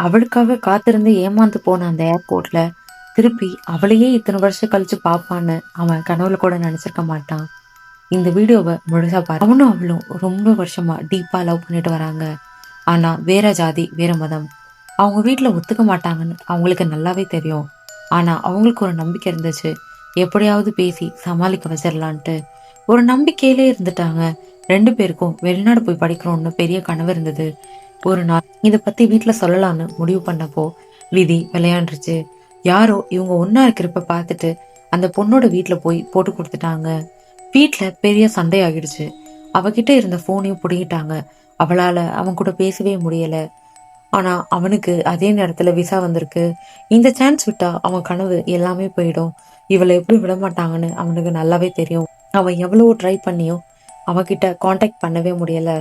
அவளுக்காக காத்திருந்து ஏமாந்து போன அந்த ஏர்போர்ட்ல திருப்பி அவளையே இத்தனை வருஷம் கழிச்சு பாப்பான்னு அவன் கனவுல கூட நினைச்சிருக்க மாட்டான். இந்த வீடியோவை முழுசா பாரு. அவனும் அவளும் ரொம்ப வருஷமா டீப்பா லவ் பண்ணிட்டு வராங்க. ஆனா வேற ஜாதி வேற மதம். அவங்க வீட்டுல ஒத்துக்க மாட்டாங்கன்னு அவங்களுக்கு நல்லாவே தெரியும். ஆனா அவங்களுக்கு ஒரு நம்பிக்கை இருந்துச்சு, எப்படியாவது பேசி சமாளிக்க வச்சிடலான்ட்டு. ஒரு நம்பிக்கையிலே இருந்துட்டாங்க. ரெண்டு பேருக்கும் வெளிநாடு போய் படிக்கணும்னு பெரிய கனவு இருந்தது. ஒரு நாள் இத பத்தி வீட்டுல சொல்லலாம்னு முடிவு பண்ணப்போ விதி விளையாண்டுருச்சு. யாரோ இவங்க ஒன்னா இருக்கிறப்ப பார்த்துட்டு அந்த பொண்ணோட வீட்டுல போய் போட்டு கொடுத்துட்டாங்க. வீட்டுல பெரிய சண்டை ஆகிடுச்சு. அவகிட்ட இருந்த போனையும் புடிங்கிட்டாங்க. அவளால அவன் கூட பேசவே முடியல. ஆனா அவனுக்கு அதே நேரத்துல விசா வந்திருக்கு. இந்த சான்ஸ் விட்டா அவன் கனவு எல்லாமே போயிடும். இவளை எப்படி விட மாட்டாங்கன்னு அவனுக்கு நல்லாவே தெரியும். அவன் எவ்வளவோ ட்ரை பண்ணியும் அவகிட்ட காண்டாக்ட் பண்ணவே முடியல.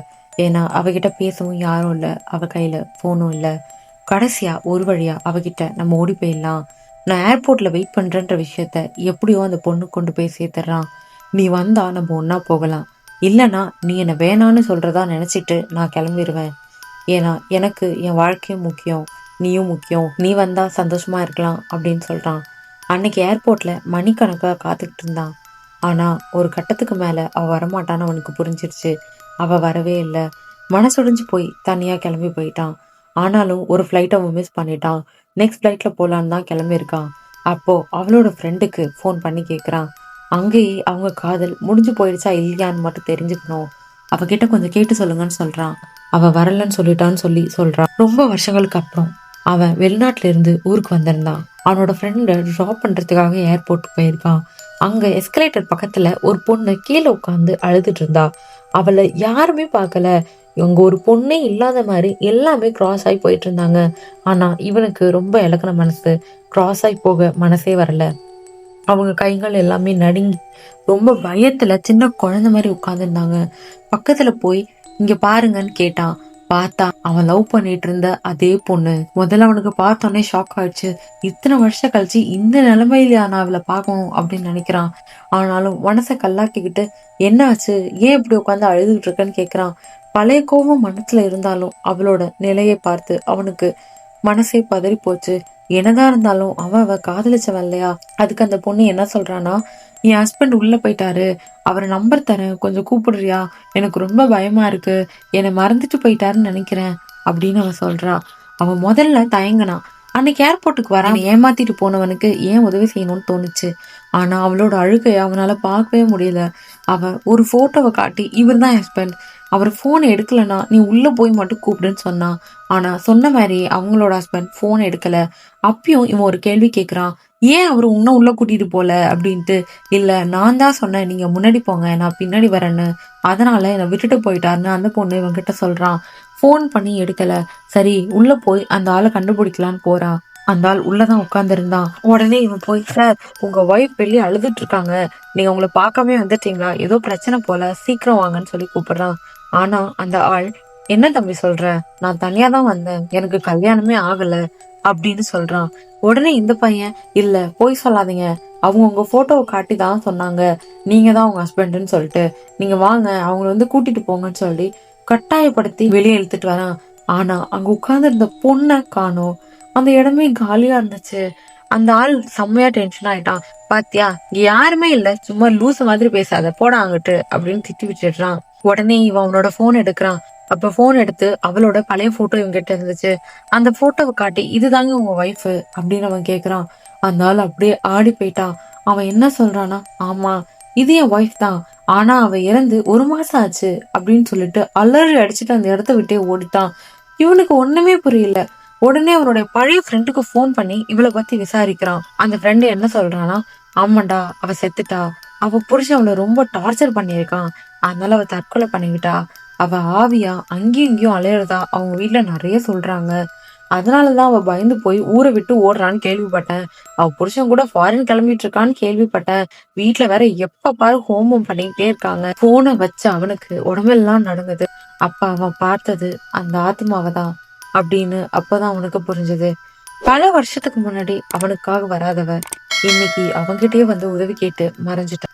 ஏன்னா அவகிட்ட பேசவும் யாரும் இல்ல, அவ கையில போனும் இல்ல. கடைசியா ஒரு வழியா அவகிட்ட நம்ம ஓடி போயிடலாம், நான் ஏர்போர்ட்ல வெயிட் பண்றேன்ற விஷயத்த எப்படியோ அந்த பொண்ணு கொண்டு போய் சேர்த்துறான். நீ வந்தா நம்ம ஒன்னா போகலாம், இல்லனா நீ என்ன வேணான்னு சொல்றதா நினைச்சிட்டு நான் கிளம்பிடுவேன். ஏன்னா எனக்கு என் வாழ்க்கையும் முக்கியம், நீயும் முக்கியம், நீ வந்தா சந்தோஷமா இருக்கலாம் அப்படின்னு சொல்றான். அன்னைக்கு ஏர்போர்ட்ல மணிக்கணக்கா காத்துக்கிட்டு இருந்தான். ஆனா ஒரு கட்டத்துக்கு மேல அவ வரமாட்டான்னு அவனுக்கு புரிஞ்சிருச்சு. அவ வரவே இல்லை. மனசுடைஞ்சு போய் தனியா கிளம்பி போயிட்டான். ஆனாலும் ஒரு ஃப்ளைட் அவன் மிஸ் பண்ணிட்டான். நெக்ஸ்ட் ஃப்ளைட்ல போலான்னு தான் கிளம்பியிருக்கான். அப்போ அவளோட ஃப்ரெண்டுக்கு ஃபோன் பண்ணி கேட்குறான். அங்கேயே அவங்க காதல் முடிஞ்சு போயிடுச்சா இல்லையான்னு மட்டும் தெரிஞ்சுக்கணும், அவகிட்ட கொஞ்சம் கேட்டு சொல்லுங்கன்னு சொல்றான். அவ வரலன்னு சொல்லிட்டான்னு சொல்றான். ரொம்ப வருஷங்களுக்கு அப்புறம் அவன் வெளிநாட்டுல இருந்து ஊருக்கு வந்திருந்தான். அவனோட ஃப்ரெண்டை ட்ராப் பண்றதுக்காக ஏர்போர்ட் போயிருக்கான். அங்க எஸ்கலேட்டர் பக்கத்துல ஒரு பொண்ணு கீழே உட்காந்து அழுதுட்டு இருந்தா. அவளை யாருமே பார்க்கல. இவங்க ஒரு பொண்ணே இல்லாத மாதிரி எல்லாமே கிராஸ் ஆகி போயிட்டு இருந்தாங்க. ஆனா இவனுக்கு ரொம்ப இலக்கண மனசு, கிராஸ் ஆகி போக மனசே வரல. அவங்க கைகள் எல்லாமே நடுங்கி ரொம்ப பயத்துல சின்ன குழந்தை மாதிரி உட்கார்ந்துருந்தாங்க. பக்கத்துல போய் இங்க பாருங்கன்னு கேட்டான். பார்த்தா அவன் லவ் பண்ணிட்டு இருந்த அதே பொண்ணு. முதல்ல அவனுக்கு பார்த்தோன்னே ஷாக் ஆயிடுச்சு. இத்தனை வருஷம் கழிச்சு இந்த நிலைமையில நான் அவளை பார்க்கணும் அப்படின்னு நினைக்கிறான். ஆனாலும் மனசை கல்லாக்கிக்கிட்டு என்ன ஆச்சு, ஏன் இப்படி உட்காந்து அழுதுகிட்டு இருக்கன்னு கேக்குறான். பழைய கோபம் மனசுல இருந்தாலும் அவளோட நிலையை பார்த்து அவனுக்கு மனசே பதறி போச்சு. என்னதான் இருந்தாலும் அவ காதலிச்சவன் இல்லையா. அதுக்கு அந்த பொண்ணு என்ன சொல்றானா, என் ஹஸ்பண்ட் உள்ள போயிட்டாரு, அவர் நம்பர் தரேன், கொஞ்சம் கூப்பிடுறியா, எனக்கு ரொம்ப பயமா இருக்கு, என்னை மறந்துட்டு போயிட்டாருன்னு நினைக்கிறேன் அப்படின்னு அவன் சொல்றா. அவன் முதல்ல தயங்கினான். அன்னைக்கு ஏர்போர்ட்டுக்கு வர ஏமாத்திட்டு போனவனுக்கு ஏன் உதவி செய்யணும்னு தோணுச்சு. ஆனா அவளோட அழுகைய அவனால பார்க்கவே முடியல. அவ ஒரு போட்டோவை காட்டி இவர் தான் ஹஸ்பண்ட், அவர் போன் எடுக்கலன்னா நீ உள்ள போய் மட்டும் கூப்பிடுன்னு சொன்னான். ஆனா சொன்ன மாதிரி அவங்களோட ஹஸ்பண்ட் போன் எடுக்கல. அப்பயும் இவன் ஒரு கேள்வி கேட்கிறான், ஏன் அவர் உன்ன உள்ள கூட்டிட்டு போல அப்படின்ட்டு. இல்ல நான் தான் சொன்னேன் நீங்க முன்னாடி போங்க, நான் பின்னாடி வரேன்னு, அதனால என்னை விட்டுட்டு போயிட்டாருன்னு அந்த பொண்ணு இவன் கிட்ட சொல்றான். போன் பண்ணி எடுக்கல. சரி உள்ள போய் அந்த ஆளை கண்டுபிடிக்கலான்னு போறா. அந்த ஆள் உள்ளதான் உட்கார்ந்து இருந்தான். உடனே இவன் போய், சார் உங்க ஒய்ஃப் வெளியே அழுதுட்டு இருக்காங்க, நீங்க உங்களை பார்க்கவே வந்துட்டீங்களா, ஏதோ பிரச்சனை போல, சீக்கிரம் வாங்கன்னு சொல்லி கூப்பிடுறான். ஆனா அந்த ஆள், என்ன தம்பி சொல்ற, நான் தனியா தான் வந்தேன், எனக்கு கல்யாணமே ஆகல அப்படின்னு சொல்றான். உடனே இந்த பையன், இல்ல போய் சொல்லாதீங்க, அவங்க உங்க போட்டோவை காட்டி தான் சொன்னாங்க நீங்க தான் உங்க ஹஸ்பண்ட்னு சொல்லிட்டு, நீங்க வாங்க அவங்கள வந்து கூட்டிட்டு போங்கன்னு சொல்லி கட்டாயப்படுத்தி வெளியே இழுத்துட்டு வரான். ஆனா அங்க உட்கார்ந்து இருந்த பொண்ணை காணோம். அந்த இடமே காலியா இருந்துச்சு. அந்த ஆள் செம்மையா டென்ஷன் ஆயிட்டான். பாத்தியா இங்க யாருமே இல்ல, சும்மா லூசு மாதிரி பேசாத, போடா அங்கிட்டு அப்படின்னு திட்டி விட்டுடுறான். உடனே இவன் அவனோட போன் எடுக்கிறான். அப்ப போன் எடுத்து அவளோட பழைய போட்டோ இவங்கிட்ட இருந்துச்சு. அந்த போட்டோவை காட்டி இதுதாங்க உங்க ஒய்ஃப் அப்படின்னு அவன் கேக்குறான். அந்த ஆள் அப்படியே ஆடி போயிட்டான். அவன் என்ன சொல்றானா, ஆமா இது என் ஒய்ஃப் தான், ஆனா அவ இறந்து ஒரு மாசம் ஆச்சு அப்படின்னு சொல்லிட்டு அலறி அடிச்சுட்டு அந்த இடத்த விட்டே ஓடிட்டான். இவனுக்கு ஒண்ணுமே புரியல. உடனே அவனுடைய பழைய ஃப்ரெண்டுக்கு ஃபோன் பண்ணி இவளை பத்தி விசாரிக்கிறான். அந்த ஃப்ரெண்டு என்ன சொல்றானா, ஆமாண்டா அவ செத்துட்டா, அவ புருஷன் அவளை ரொம்ப டார்ச்சர் பண்ணியிருக்கான், அதனால அவ தற்கொலை பண்ணிக்கிட்டா, அவ ஆவியா அங்கேயும் இங்கேயும் அலையிறதா அவங்க வீட்டுல நிறைய சொல்றாங்க, அதனாலதான் அவ பயந்து போய் ஊரை விட்டு ஓடுறான்னு கேள்விப்பட்டேன், அவ புருஷன் கூட ஃபாரின் கிளம்பிட்டு இருக்கான்னு கேள்விப்பட்டேன், வீட்டுல வேற எப்ப பாரு ஹோமம் பண்ணிக்கிட்டே இருக்காங்க. போனை வச்சு அவனுக்கு உடம்பெல்லாம் நடுங்குது. அப்ப அவன் பார்த்தது அந்த ஆத்மாவை தான் அப்படின்னு அப்பதான் அவனுக்கு புரிஞ்சது. பல வருஷத்துக்கு முன்னாடி அவனுக்காக வராதவ இன்னைக்கு அவன்கிட்டயே வந்து உதவி கேட்டு மறைஞ்சிட்டான்.